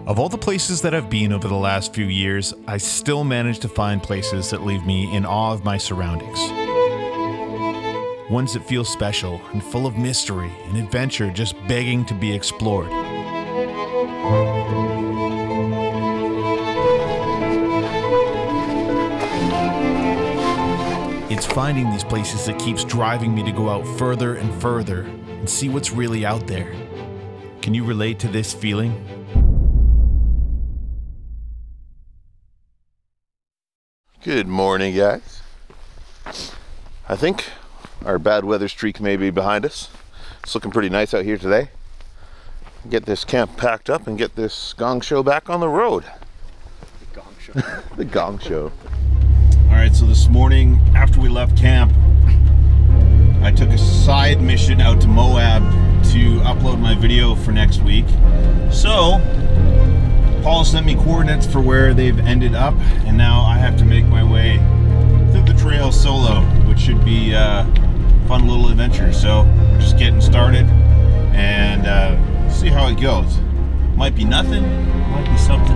Of all the places that I've been over the last few years, I still manage to find places that leave me in awe of my surroundings. Ones that feel special and full of mystery and adventure just begging to be explored. It's finding these places that keeps driving me to go out further and further and see what's really out there. Can you relate to this feeling? Good morning, guys. I think our bad weather streak may be behind us. It's looking pretty nice out here today. Get this camp packed up and get this gong show back on the road. The gong show. The gong show. All right, so this morning after we left camp, I took a side mission out to Moab to upload my video for next week. So Paul sent me coordinates for where they've ended up, and now I have to make my way through the trail solo, which should be a fun little adventure. So we're just getting started and see how it goes. Might be nothing, might be something.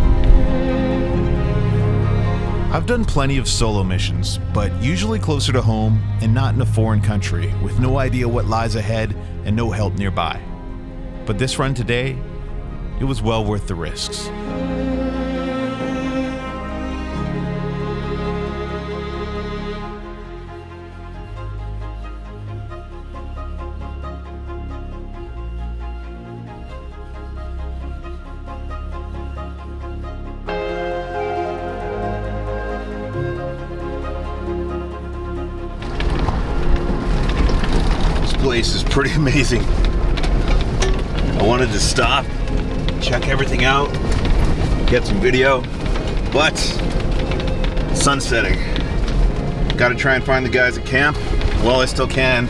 I've done plenty of solo missions, but usually closer to home and not in a foreign country, with no idea what lies ahead and no help nearby. But this run today, it was well worth the risks. This place is pretty amazing. I wanted to stop, check everything out, get some video, but sun's setting. Gotta try and find the guys at camp while I still can.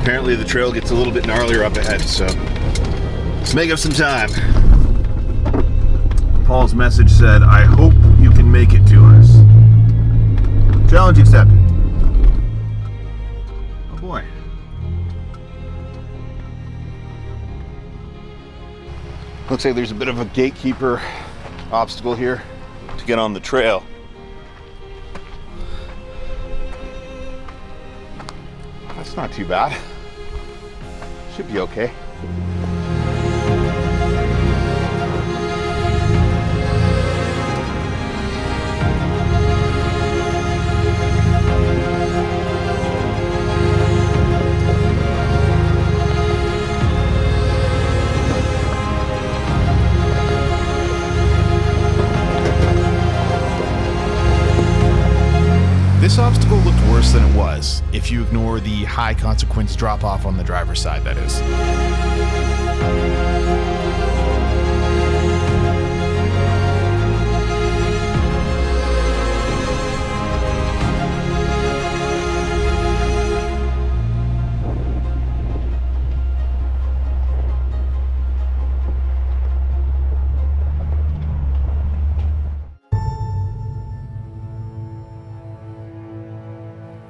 Apparently the trail gets a little bit gnarlier up ahead, so let's make up some time. Paul's message said, "I hope you can make it to us." Challenge accepted. Oh boy. Looks like there's a bit of a gatekeeper obstacle here to get on the trail. That's not too bad. Should be okay. This obstacle looked worse than it was, if you ignore the high consequence drop-off on the driver's side, that is.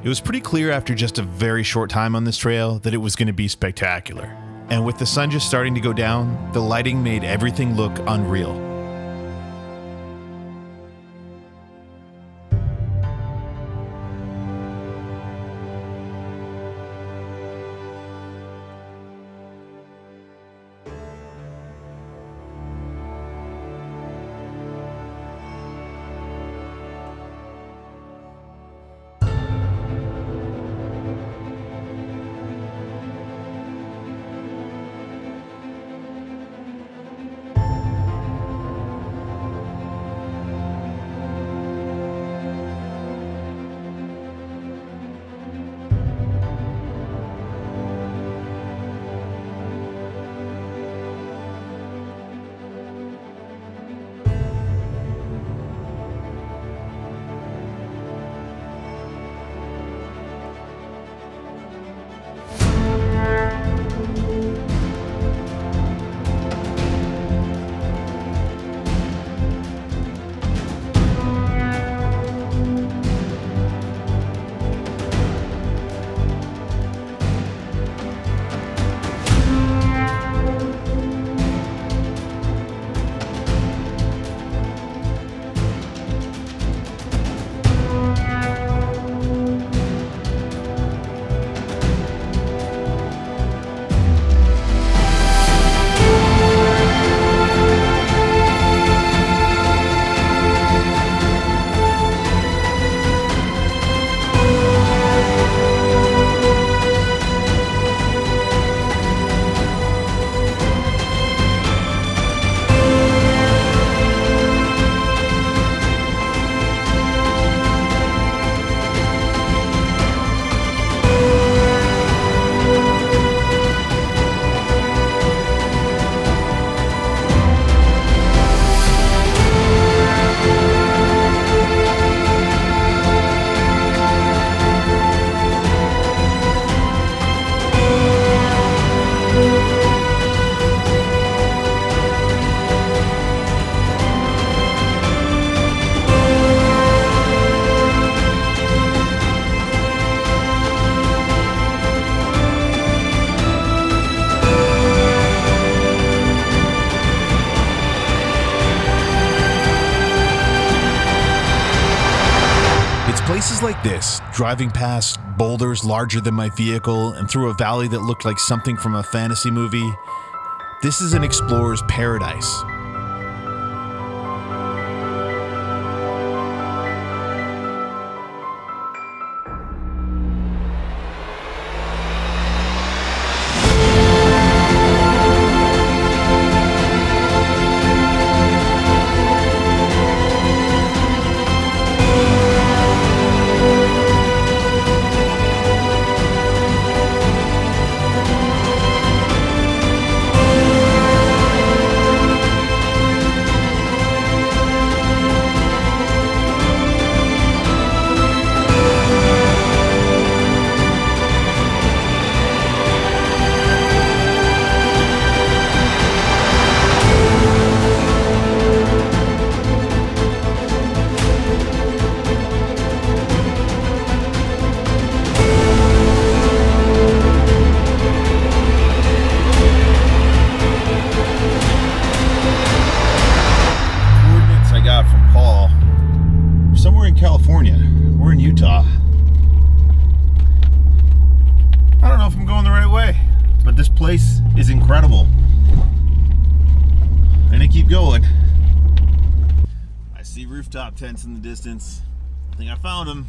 It was pretty clear after just a very short time on this trail that it was going to be spectacular. And with the sun just starting to go down, the lighting made everything look unreal. places like this, driving past boulders larger than my vehicle and through a valley that looked like something from a fantasy movie, this is an explorer's paradise. California. We're in Utah. I don't know if I'm going the right way, but this place is incredible. I'm gonna keep going. I see rooftop tents in the distance. I think I found them.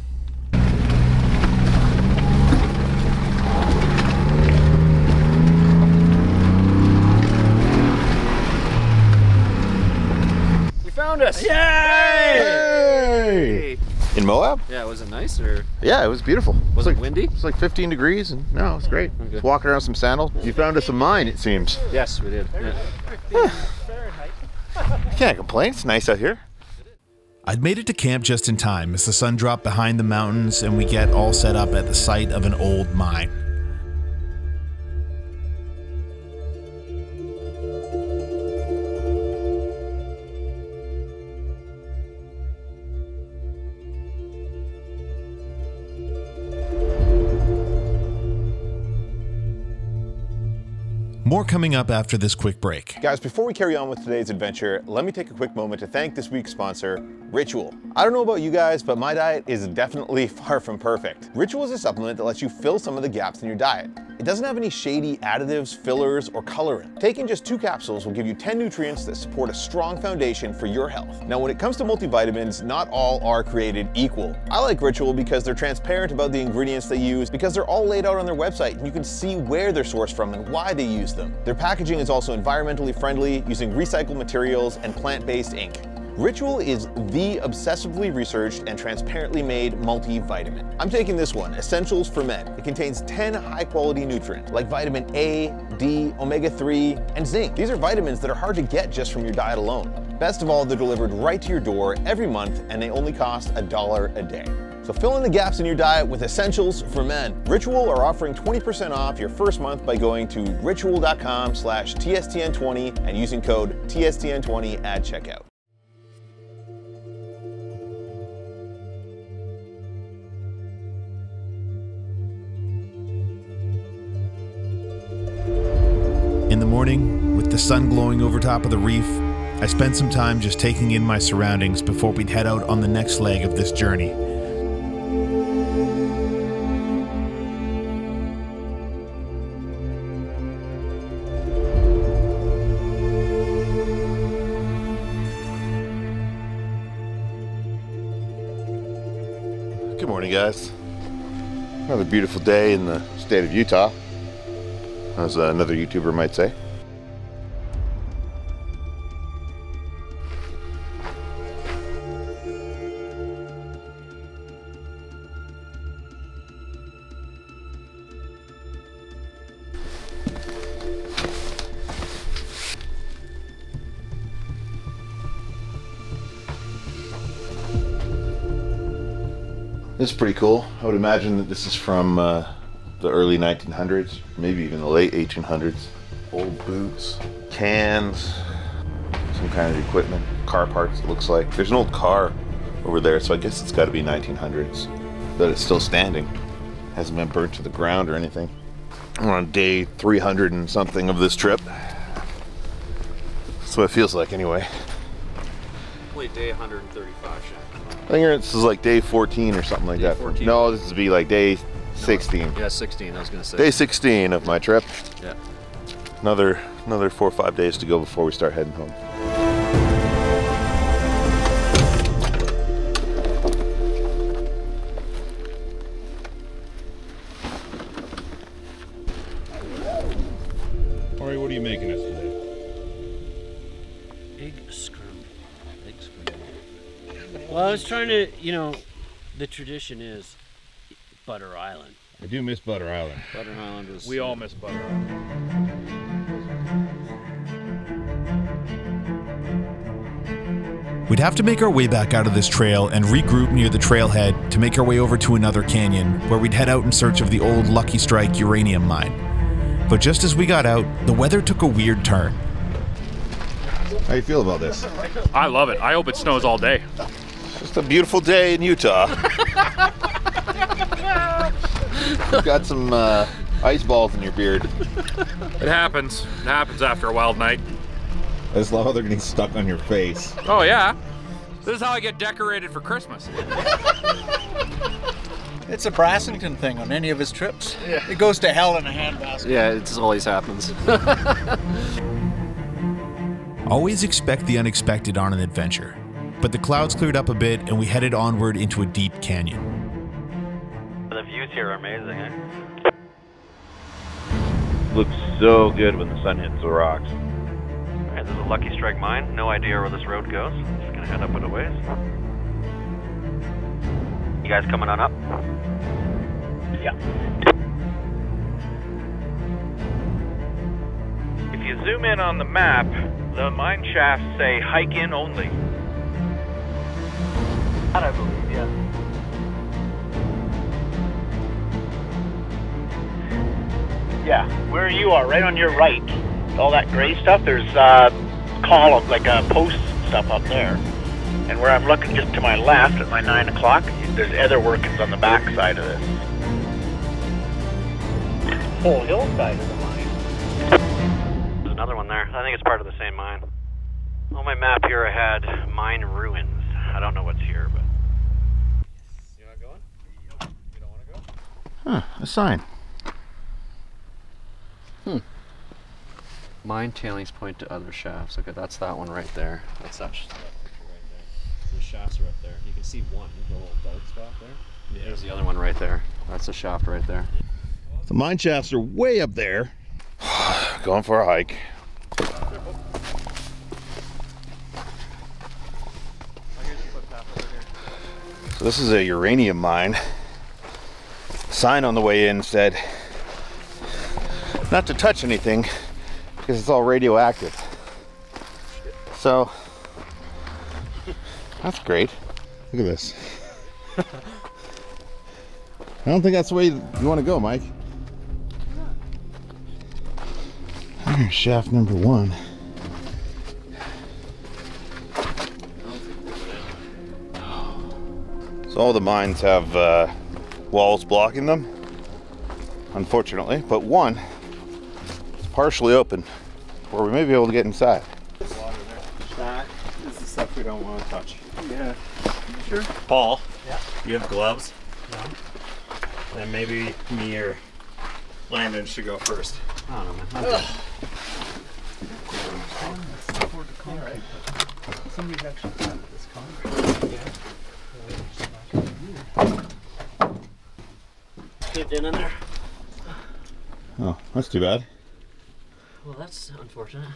You found us! Yay! Hey! In Moab? Yeah, was it nice or? Yeah, it was beautiful. Was it windy? It's like 15 degrees and no, it was great. Okay. Just walking around some sandals. You found us a mine, it seems. Yes, we did. Yeah. I can't complain, it's nice out here. I'd made it to camp just in time as the sun dropped behind the mountains and we get all set up at the site of an old mine. More coming up after this quick break. Guys, before we carry on with today's adventure, let me take a quick moment to thank this week's sponsor, Ritual. I don't know about you guys, but my diet is definitely far from perfect. Ritual is a supplement that lets you fill some of the gaps in your diet. It doesn't have any shady additives, fillers, or coloring. Taking just 2 capsules will give you 10 nutrients that support a strong foundation for your health. Now, when it comes to multivitamins, not all are created equal. I like Ritual because they're transparent about the ingredients they use, because they're all laid out on their website and you can see where they're sourced from and why they use them. Their packaging is also environmentally friendly, using recycled materials and plant-based ink. Ritual is the obsessively researched and transparently made multivitamin. I'm taking this one, Essentials for Men. It contains 10 high-quality nutrients like vitamin A, D, omega-3, and zinc. These are vitamins that are hard to get just from your diet alone. Best of all, they're delivered right to your door every month and they only cost $1 a day. So fill in the gaps in your diet with Essentials for Men. Ritual are offering 20% off your first month by going to ritual.com/TSTN20 and using code TSTN20 at checkout. In the morning, with the sun glowing over top of the reef, I spent some time just taking in my surroundings before we'd head out on the next leg of this journey. Good morning, guys. Another beautiful day in the state of Utah, as another YouTuber might say. This is pretty cool. I would imagine that this is from the early 1900s, maybe even the late 1800s. Old boots, cans, some kind of equipment, car parts it looks like. There's an old car over there, so I guess it's got to be 1900s. But it's still standing. Hasn't been burnt to the ground or anything. We're on day 300 and something of this trip. That's what it feels like anyway. Definitely day 135 shaft. I think this is like day 14 or something like that. 14. No, this would be like day 16. Yeah, 16. I was gonna say. Day 16 of my trip. Yeah. Another 4 or 5 days to go before we start heading home. Ori, what are you making us today? Big scrum. Big scrum. Well, I was trying to, you know, the tradition is Butter Island. I do miss Butter Island. Butter Island was. We all miss Butter Island. We'd have to make our way back out of this trail and regroup near the trailhead to make our way over to another canyon where we'd head out in search of the old Lucky Strike uranium mine. But just as we got out, the weather took a weird turn. How do you feel about this? I love it. I hope it snows all day. It's just a beautiful day in Utah. You've got some ice balls in your beard. It happens. It happens after a wild night. I just love how they're getting stuck on your face. Oh yeah. This is how I get decorated for Christmas. It's a Brassington thing on any of his trips. Yeah. It goes to hell in a handbasket. Yeah, it just always happens. Always expect the unexpected on an adventure. But the clouds cleared up a bit and we headed onward into a deep canyon. The views here are amazing, eh? Looks so good when the sun hits the rocks. Alright, this is a Lucky Strike mine. No idea where this road goes. Just gonna head up it a ways. You guys coming on up? Yeah. If you zoom in on the map, the mine shafts say hike in only. That I believe, yeah. Yeah, where you are, right on your right. All that gray stuff, there's column, like post stuff up there. And where I'm looking just to my left at my 9 o'clock, there's other workings on the back side of this. Whole hillside of the mine. There's another one there. I think it's part of the same mine. On my map here I had mine ruins. I don't know what's here, but... You not going? You don't want to go? Huh, a sign. Mine tailings point to other shafts. Okay, that's that one right there. That's that right there. So the shafts are up there. You can see one, the little dark spot there. Yeah. There's the other one right there. That's the shaft right there. The mine shafts are way up there. Going for a hike. So this is a uranium mine. Sign on the way in said not to touch anything because it's all radioactive. So that's great. Look at this. I don't think that's the way you want to go, Mike. Here's shaft number 1. So all the mines have walls blocking them, unfortunately, but one is partially open where we may be able to get inside. That is the stuff we don't want to touch. Yeah. Sure. Paul, yeah. You have gloves? Yeah. Then maybe me or Landon should go first. I don't know, man. Right. Somebody's actually got this concrete. Yeah. Get in there. Oh, that's too bad. Well, that's unfortunate.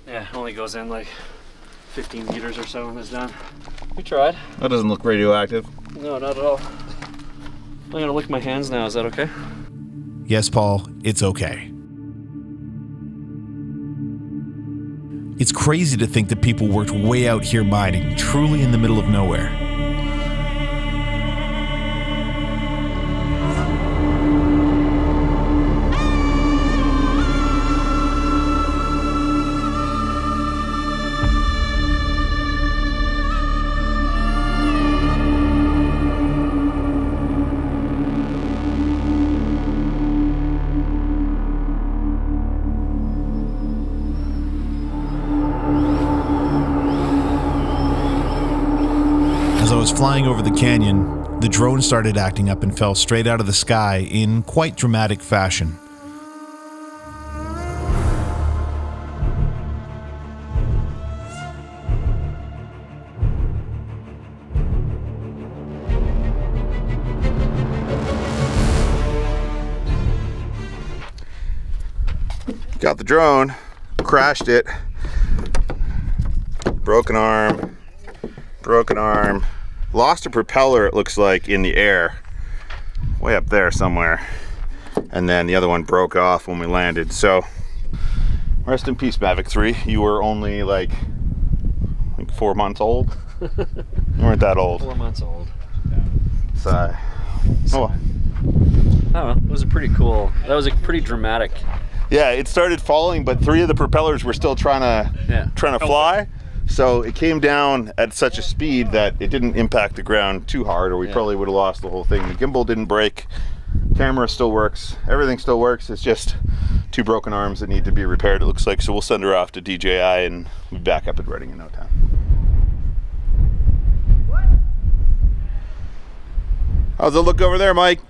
Yeah, it only goes in like 15 meters or so and it's done. We tried. That doesn't look radioactive. No, not at all. I'm gonna lick my hands now, is that okay? Yes, Paul, it's okay. It's crazy to think that people worked way out here mining, truly in the middle of nowhere. as flying over the canyon, the drone started acting up and fell straight out of the sky in quite dramatic fashion. Got the drone, crashed it, broken arm, lost a propeller, it looks like, in the air, way up there somewhere, and then the other one broke off when we landed. So rest in peace, Mavic 3. You were only like 4 months old. You weren't that old. 4 months old. So, oh well, it was a pretty cool, that was a pretty dramatic. Yeah, it started falling, but 3 of the propellers were still trying to fly. So it came down at such a speed that it didn't impact the ground too hard, or we probably would have lost the whole thing. The gimbal didn't break, camera still works, everything still works. It's just 2 broken arms that need to be repaired, it looks like. So we'll send her off to DJI and we'll be back up and running in no time. How's it look over there, Mike?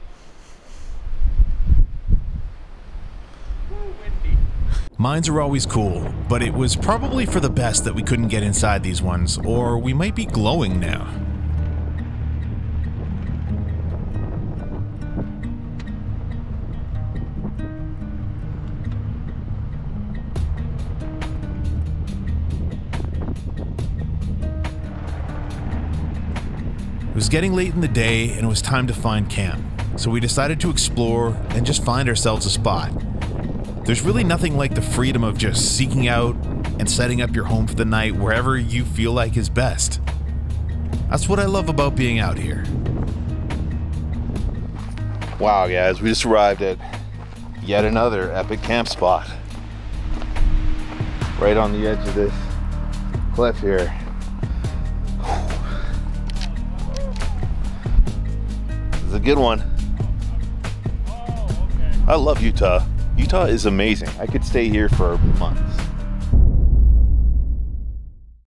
Mines are always cool, but it was probably for the best that we couldn't get inside these ones, or we might be glowing now. It was getting late in the day and it was time to find camp, so we decided to explore and just find ourselves a spot. There's really nothing like the freedom of just seeking out and setting up your home for the night wherever you feel like is best. That's what I love about being out here. Wow, guys, we just arrived at yet another epic camp spot. Right on the edge of this cliff here. This is a good one. I love Utah. Utah is amazing. I could stay here for months.